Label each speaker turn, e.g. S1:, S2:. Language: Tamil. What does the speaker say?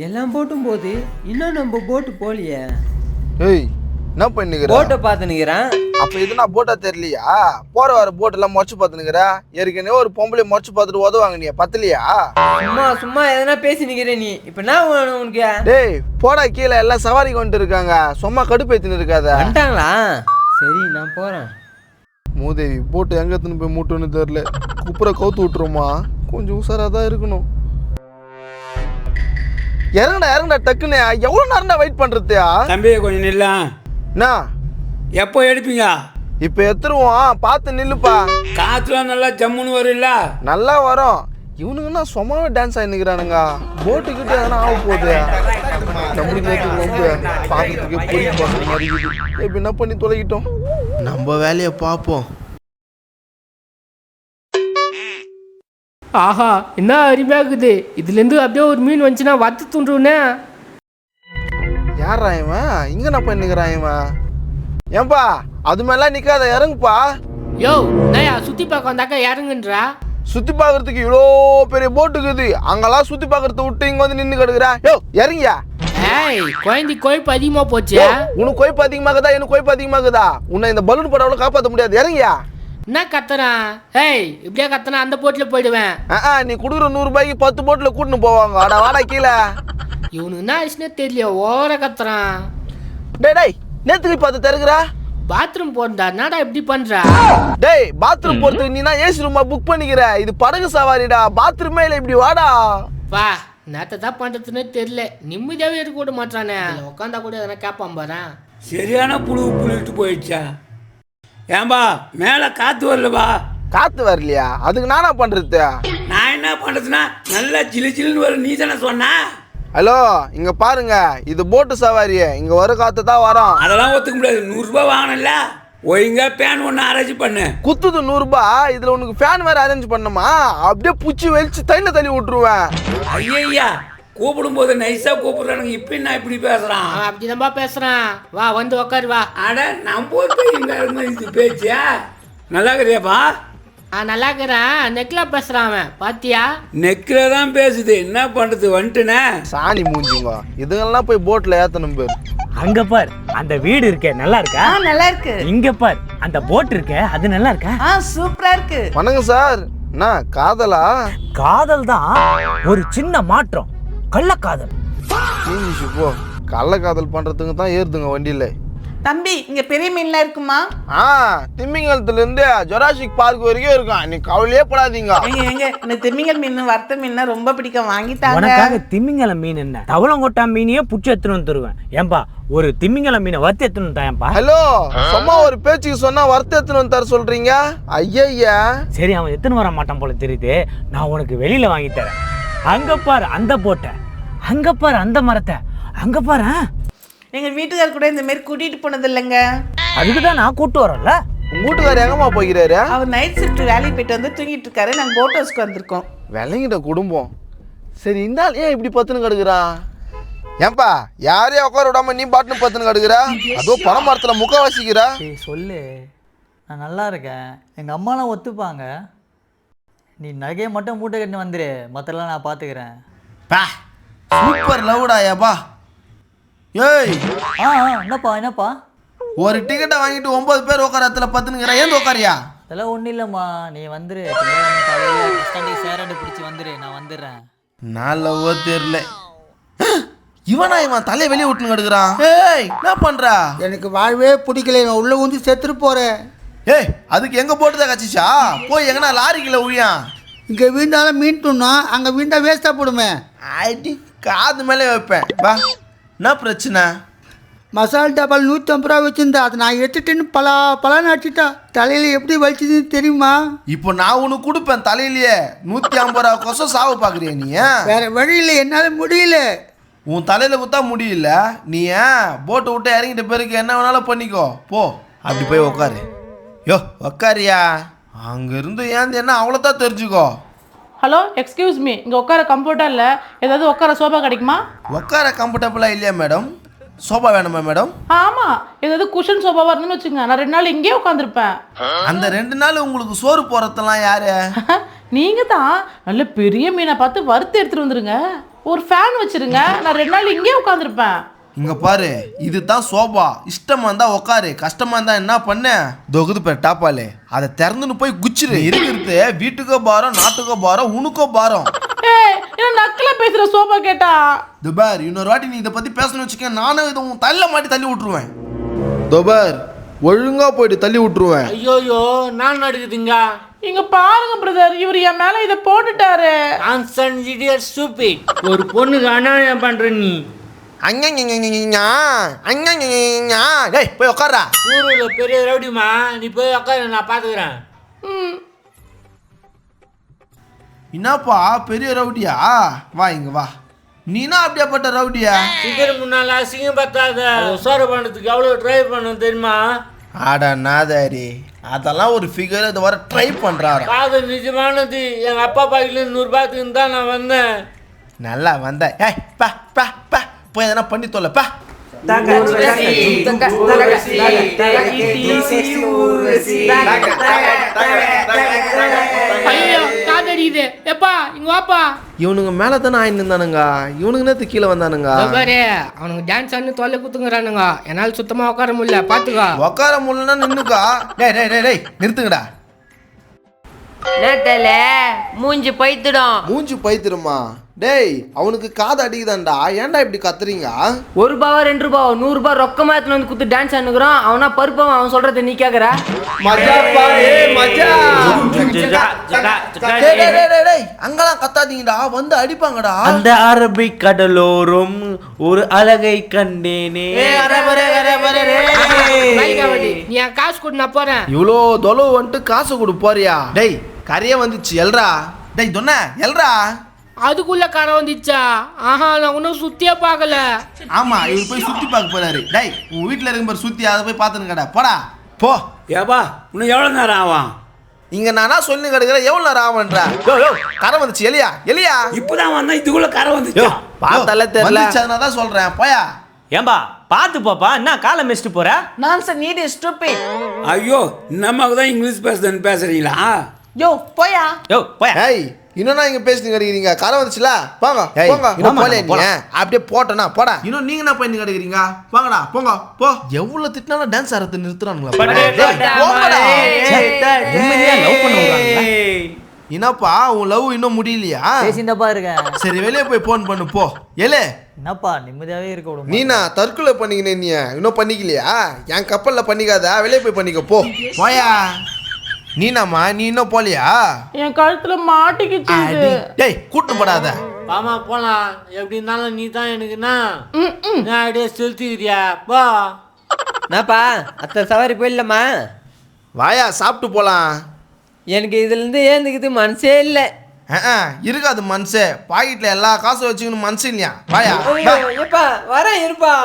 S1: எல்லாம் போட்டும் போது இன்னும் நம்ம போட்டு போலியே.
S2: ஏய் என்ன பண்ணிக்கிற?
S1: போட்டை பார்த்துனுக்கிறேன்.
S2: அப்ப இது நான் போட்டா தெரியலையா? போற வர போட் எல்லாம் முறைச்சு பார்த்துனுக்கிற. ஏற்கனவே ஒரு பொம்பளை முறைச்சு பார்த்துட்டு உதவாங்க நீ பத்தலையா?
S1: சும்மா சும்மா எதனா பேசி நிக்கிற நீ. இப்ப நான் உனக்கு
S2: டேய் போடா கீழே எல்லாம் சவாரிக்கு வந்துட்டு இருக்காங்க. சும்மா கடுப்பேத்தின்னு இருக்காத.
S1: வந்துட்டாங்களா? சரி நான் போறேன்.
S2: மூதேவி போட்டு எங்க எடுத்துன்னு போய் மூட்டுன்னு தெரியல. குப்புற கவுத்து விட்டுருமா? கொஞ்சம் உசாரா தான் இருக்கணும். இறங்கடா இறங்கடா டக்குன்னு. எவ்வளவு நேரம் வெயிட் பண்றதுயா?
S3: தம்பி கொஞ்சம் நில்லா.
S2: என்ன
S3: எப்போ எடுப்பீங்க?
S2: இப்ப எத்துருவோம், பார்த்து நில்லுப்பா.
S3: காற்றுலாம் நல்லா ஜம்முன்னு வரும்ல?
S2: நல்லா வரும். இவனுங்கன்னா சும்மாவே டான்ஸ் ஆகினுக்கிறானுங்க. போட்டுக்கிட்டு எதனா ஆக போகுது. நம்மளுக்கு நேற்று ரொம்ப பார்க்கறதுக்கு பொறி பார்க்குற மாதிரி இருக்குது. இப்போ என்ன பண்ணி தொலைக்கிட்டோம், நம்ம வேலையை பார்ப்போம்.
S4: ஆஹா என்ன அருமையாகுது. இதுலேருந்து அப்படியே ஒரு மீன் வந்துச்சுன்னா வத்து துண்டுனே.
S2: யாரா இவன்? இங்க என்ன பண்ணிக்கிறான் இவன்? ஏன்பா அது மேலாம் நிக்காத, இறங்குப்பா.
S4: யோ நயா சுற்றி பார்க்க வந்தாக்கா இறங்குன்றா.
S2: சுத்தி பார்க்கறதுக்கு இவ்வளோ பெரிய போட்டுக்குது. அங்கெல்லாம் சுத்தி பார்க்கறத விட்டு இங்க வந்து நின்று கிடக்குறா. யோ இறங்கியா?
S4: ஏய் குழந்தை கொழுப்பு அதிகமா போச்சு.
S2: உனக்கு கொய்ப்பு அதிகமாகுதா எனக்கு கொய்ப்பு அதிகமாகுதா? உன்னை இந்த பலூன் படவுல காப்பாற்ற முடியாது. இறங்கியா?
S4: என்ன கத்துறான்? ஏய் இப்படியே கத்துனா அந்த போட்டில் போயிடுவேன்.
S2: நீ கொடுக்குற 100 ரூபாய்க்கு 10 போட்டில் கூட்டின்னு போவாங்க. அட வாடா கீழே.
S4: இவனுக்கு என்ன ஆச்சுன்னே தெரியல, ஓவர கத்துறான்.
S2: டேய் நேத்துக்கு பார்த்து தருகிறா.
S4: பாத்ரூம் போறா என்னடா இப்படி பண்றா?
S2: டேய் பாத்ரூம் போறதுக்கு நீனா ஏசி ரூமா புக் பண்ணிக்கிற. இது படகு சவாரிடா, பாத்ரூமே இல்லை. இப்படி வாடா.
S4: வா நேத்த தான் பண்றதுன்னு தெரியல. நிம்மதியாவே இருக்க கூட மாட்டானே. உட்காந்தா கூட எதனா கேட்பான் பாரு.
S3: சரியான புழுட்டு போயிடுச்சா? ஏன்பா மேலே காற்று வரலப்பா?
S2: காத்து வரலையா? அதுக்கு நானா பண்றது?
S3: நான் என்ன பண்ணுறதுன்னா நல்லா சிலு சிலுன்னு வரும். நீ தானே சொன்ன?
S2: ஹலோ இங்க பாருங்க, இது போட்டு சவாரி. இங்க வர காத்து தான் வரும்.
S3: அதெல்லாம் ஒத்துக்க முடியாது. 100 ரூபாய் வாங்கினல, ஒழுங்கா பேன் ஒன்று அரேஞ்ச் பண்ணு.
S2: குத்துது 100 ரூபாய். இதுல உனக்கு ஃபேன் வேற அரேஞ்ச் பண்ணுமா? அப்படியே புச்சி வெளிச்சு தைல தள்ளி விட்டுருவேன்.
S3: ஐயா கூப்பிடும் போது நைஸா கூப்பிடுறானுங்க. இப்ப நான் இப்படி பேசுறான்.
S4: அவன் அப்படிதான்பா பேசுறான். வா வந்து உக்காரு வா.
S3: அட நம்ம இது பேச்சியா? நல்லா இருக்கிறியாப்பா?
S4: நல்லா இருக்கிறேன். நெக்ல பேசுறான் அவன், பாத்தியா?
S3: நெக்கில தான் பேசுது. என்ன பண்றது, வந்துட்டுனே
S2: சாணி மூஞ்சிங்க. இதுங்கெல்லாம் போய் போட்ல ஏத்தணும் பேர்.
S5: அங்க பார் அந்த வீடு இருக்கே, நல்லா இருக்கா?
S6: நல்லா இருக்கு.
S5: இங்க பார் அந்த போட் இருக்கே, அது நல்லா இருக்கா?
S6: சூப்பரா இருக்கு.
S2: வணக்கம் சார். என்ன காதலா?
S5: காதல் தான், ஒரு சின்ன மாற்றம். கள்ளக்காதல்.
S2: போ. கள்ள காதல் பண்றதுக்கு தான் ஏறுதுங்க வண்டியில.
S6: தம்பி இங்க பெரிய மீன்லாம் இருக்குமா?
S2: திமிங்கலத்துல இருந்து ஜொராசிக் பார்க் வரைக்கும் இருக்கும். நீ கவலையே படாதீங்க.
S6: எங்க இந்த திமிங்கல் மீன் வறுத்த மீன் ரொம்ப பிடிக்கும், வாங்கிட்டாங்க.
S5: உனக்காக திமிங்கல மீன் என்ன, தவளங்கொட்டா மீனையே புடிச்சு எடுத்துன்னு தருவேன். ஏன்பா ஒரு திமிங்கல மீனை வறுத்து எடுத்துன்னு தாயப்பா?
S2: ஹலோ சும்மா ஒரு பேச்சுக்கு சொன்னா வறுத்து எடுத்துன்னு தர சொல்றீங்க? ஐயா
S5: சரி அவன் எடுத்துன்னு வர மாட்டான் போல தெரியுது. நான் உனக்கு வெளியில வாங்கி தரேன். அங்க பாரு அந்த போட்டை, அங்க பாரு அந்த மரத்தை, அங்க பாரு.
S6: எங்க வீட்டுக்கார கூட இந்த மாதிரி கூட்டிட்டு போனது இல்லைங்க.
S5: அதுக்குதான் நான் கூட்டு வரோம்ல.
S2: உங்க வீட்டுக்காரர் எங்கம்மா போகிறாரு?
S6: அவர் நைட் ஷிஃப்ட் வேலைக்கு போயிட்டு வந்து தூங்கிட்டு இருக்காரு. நாங்க போட் ஹவுஸ்க்கு வந்திருக்கோம்.
S2: விளங்கிட்ட குடும்பம். சரி இந்த ஆள் ஏன் இப்படி பத்துன்னு கிடக்குறான்? ஏன்பா யாரையும் உட்கார விடாம நீ பாட்டுன்னு பத்துன்னு கிடக்குறா? அதோ பனை மரத்துல முக்க வசிக்கிறா.
S7: சொல்லு, நான் நல்லா இருக்கேன். எங்கள் அம்மாலாம் ஒத்துப்பாங்க. நீ நகையை மட்டும் மூட்டை கட்டி வந்துடு, மற்றெல்லாம் நான் பார்த்துக்கிறேன்.
S2: சூப்பர் லவ்டா ஏப்பா. ஏய்
S7: என்னப்பா
S2: ஒரு டிக்கெட்டை வாங்கிட்டு 9 பேர் உட்கார இடத்துல பத்துனுங்கிற. ஏன் உட்காரியா?
S7: அதெல்லாம் ஒன்றும் இல்லைம்மா, நீ வந்துடு. காலையில் ஸ்டாண்டிங் சேராண்டு பிடிச்சி வந்துடு, நான் வந்துடுறேன்.
S2: நான் லவ்வோ தெரியல. இவனா இவன் தலையை வெளியே விட்டுன்னு கிடக்குறான். ஏய் என்ன பண்றா?
S8: எனக்கு வாழ்வே பிடிக்கல, நான் உள்ள வந்து செத்துட்டு போறேன்.
S2: ஏய் அதுக்கு எங்க போட்டுதான் கச்சிச்சா? போய் எங்கன்னா லாரிக்குள்ள ஊழியா.
S8: இங்க வீண்டாலும் மீன் துண்ணா, அங்க வீண்டா வேஸ்டா போடுமே.
S2: ஐடி காது மேலே வைப்பேன். வா என்ன பிரச்சனை?
S8: மசாலா டபால் 150 ரூபா வச்சிருந்தா, அதை நான் எடுத்துட்டேன்னு பலான்னு அடிச்சுட்டா. தலையில எப்படி வலிச்சதுன்னு தெரியுமா?
S2: இப்போ நான் உனக்கு கொடுப்பேன் தலையிலேயே. 150 ரூபா கொசம் சாவு பாக்குறிய நீ?
S8: வேற வழியில என்னால முடியல.
S2: உன் தலையில குத்தா முடியல. நீ போட்டை விட்டு இறங்கிட்ட பிறகு என்ன வேணாலும் பண்ணிக்கோ. போ அப்படி போய் உக்காரு. யோ உக்காரியா? அங்க இருந்து ஏன் என்ன அவ்வளோதான் தெரிஞ்சுக்கோ.
S9: ஹலோ எக்ஸ்கியூஸ் மீ, இங்கே உட்கார கம்ஃபர்ட்டாக இல்லை, ஏதாவது உட்கார சோஃபா கிடைக்குமா?
S2: உட்கார கம்ஃபர்டபுளாக இல்லையா மேடம்? சோஃபா வேணுமா மேடம்?
S9: ஆமாம், ஏதாவது குஷன் சோஃபாவாக இருந்துன்னு வச்சுங்க, நான் 2 நாள் இங்கேயே உட்காந்துருப்பேன்.
S2: அந்த 2 நாள் உங்களுக்கு சோறு போகிறதெல்லாம் யாரு?
S9: நீங்கள் தான் நல்ல பெரிய மீனை பார்த்து வறுத்து எடுத்துகிட்டு வந்துருங்க. ஒரு ஃபேன் வச்சிருங்க, நான் 2 நாள் இங்கேயே உட்காந்துருப்பேன்.
S2: இங்க பாரு, இதுதான் சோபா. இஷ்டமா இருந்தா உக்காரு, கஷ்டமா இருந்தா என்ன பண்ண தொகுது பேர் டாப்பாலே அதை திறந்துன்னு போய் குச்சிரு. இருக்கிறது வீட்டுக்கோ பாரம், நாட்டுக்கோ பாரம், உனக்கோ பாரம்.
S9: என்ன நக்கலா பேசுற சோபா கேட்டா?
S2: துபார், இன்னொரு வாட்டி நீ இதை பத்தி பேசணும்னு வச்சுக்க, நானும் இதை உன் தள்ள மாட்டி தள்ளி விட்டுருவேன். துபார், ஒழுங்கா போயிட்டு தள்ளி விட்டுருவேன்.
S4: ஐயோயோ நான் நடக்குதுங்க.
S9: இங்க பாருங்க பிரதர், இவர் என் மேல இதை போட்டுட்டாரு.
S4: Anson idiot stupid. ஒரு பொண்ணுக்கு அநியாயம் பண்ற நீ.
S2: டேய் போய் உட்கார்றா.
S4: ஊருல பெரிய ரவுடிமா, நீ போய் உட்காரு, நான் பாத்துக்கிறேன்.
S2: என்னப்பா பெரிய ரவுடியா? வா இங்க வா. நீனா அப்படியாப்பட்ட ரவுடியா?
S4: சீக்கிரம் முன்னால அசிங்கம் பத்தாத. சோறு பண்ணுறதுக்கு எவ்வளோ ட்ரை பண்ணணும் தெரியுமா?
S2: ஆட நாதாரி, அதெல்லாம் ஒரு ஃபிகர். இது வர ட்ரை பண்றாரு.
S4: காதல் நிஜமானது. எங்க அப்பா பாக்கில 100 ரூபாய்க்கு தான் நான் வந்தேன்.
S2: நல்லா வந்த. ஏய் பா பா பா போய் எதனா பண்ணி தொல்ல பா.
S4: ஐயோ காதடிக்குது. எப்பா இங்க வாப்பா.
S2: இவனுங்க மேல தானே ஆயின்னு இருந்தானுங்க, இவனுங்க நேத்து கீழே வந்தானுங்க.
S4: பாரு அவனுங்க டான்ஸ் ஆடினு தொல்லை குத்துங்கிறானுங்க. என்னால் சுத்தமா உட்கார முடியல, பாத்துக்கோ.
S2: உட்கார முடியலன்னா நின்னுக்கா. டேய் டேய் டேய் டேய் நிறுத்துங்கடா.
S1: நேத்தல மூஞ்சி பைத்திடும்.
S2: மூஞ்சி பைத்திருமா? டேய் அவனுக்கு காது அடிக்குதான்டா, ஏன்டா இப்படி கத்துறீங்க?
S1: ₹1 ₹2 ₹100 ரொக்கமா எடுத்துன்னு வந்து குத்து டான்ஸ் ஆடுனுக்குறான். அவனா பருப்பவன், அவன் சொல்றதை நீ கேக்குற?
S2: மஜாப்பா, ஏய் மஜா. டேய் டேய் டேய் டேய் அங்கலாம் கத்தாதீங்கடா, வந்து அடிப்பாங்கடா.
S10: அந்த அரபிக் கடலோரம் ஒரு அழகை கண்டேனே.
S4: நீ என் காசு கொடு, நான் போறேன்.
S2: இவ்வளோ தொலைவு வந்துட்டு காசு கொடு போறியா? டேய் கரையே வந்துச்சு, எல்ரா. டேய் தொன்ன எல்ரா.
S4: அதுக்குள்ள கரை வந்துச்சா? ஆஹா, நான் ஒன்னும் சுத்தியே பார்க்கல.
S2: ஆமா, இவர் போய் சுத்தி பார்க்க போறாரு. டேய் உன் வீட்டுல இருக்கும் பாரு சுத்தி, அதை போய் பார்த்துன்னு போடா போ.
S3: ஏப்பா இன்னும் எவ்வளோ நேரம் ஆகும்?
S2: இங்க நானா சொல்லி கிடக்குற, எவ்வளவு நேரம் ஆகும்ன்றா? யோ யோ கரை வந்துச்சு, எலியா எலியா.
S3: இப்பதான் வந்தா இதுக்குள்ள கரை வந்துச்சா?
S2: பார்த்தாலே தெரியல. அதனால தான் சொல்றேன், போயா.
S5: ஏம்பா பார்த்து பாப்பா, என்ன காலை மிஸ்ட்டு போற?
S6: Nonsense idiot stupid.
S3: ஐயோ நமக்கு தான் இங்கிலீஷ் பேசுறீங்களா?
S6: யோ போயா.
S5: யோ போய்.
S2: ஏய் இன்னும் இங்க பேசிட்டு கிடைக்கிறீங்க, கரை வந்துச்சுல போங்க போங்க. இன்னும் போல நீ அப்படியே போட்டனா போடா. இன்னும் நீங்க என்ன பண்ணி கிடைக்கிறீங்க? போங்கடா போங்க போ. எவ்வளவு திட்டினாலும் டான்ஸ் ஆடுறது நிறுத்துறானுங்களா? போங்கடா.
S5: உண்மையிலேயே லவ் பண்ண விடுறாங்களா?
S2: என்னப்பா உன் லவ் இன்னும் முடியலையா?
S7: பேசிந்தப்பா இருக்கேன்.
S2: சரி வெளியே போய் போன் பண்ணு போ. ஏலே
S7: என்னப்பா நிம்மதியாவே இருக்க விடும்.
S2: நீனா தற்கொலை பண்ணிக்கினே, நீ இன்னும் பண்ணிக்கலையா? என் கப்பல்ல பண்ணிக்காத, வெளியே போய் பண்ணிக்க போ. போயா. நீனாமா நீ இன்னும் போலியா?
S9: என் கழுத்துல மாட்டிக்கிச்சு இது.
S2: டேய் கூட்டு போடாத.
S4: ஆமா போலாம். எப்படி இருந்தாலும் நீ தான் எனக்குன்னா நான் அப்படியே செலுத்திக்கிறியா? பா
S1: என்னப்பா அத்தை சவாரி போயிடலாமா?
S2: வாயா சாப்பிட்டு போலாம்.
S1: எனக்கு இதுல இருந்து ஏந்துக்குது மனசே இல்லை.
S2: இருக்காது மனசே, பாக்கெட்ல எல்லா காசும் வச்சுக்கணும் மனசு இல்லையா? வாயா.
S1: ஏப்பா வரேன் இருப்பா.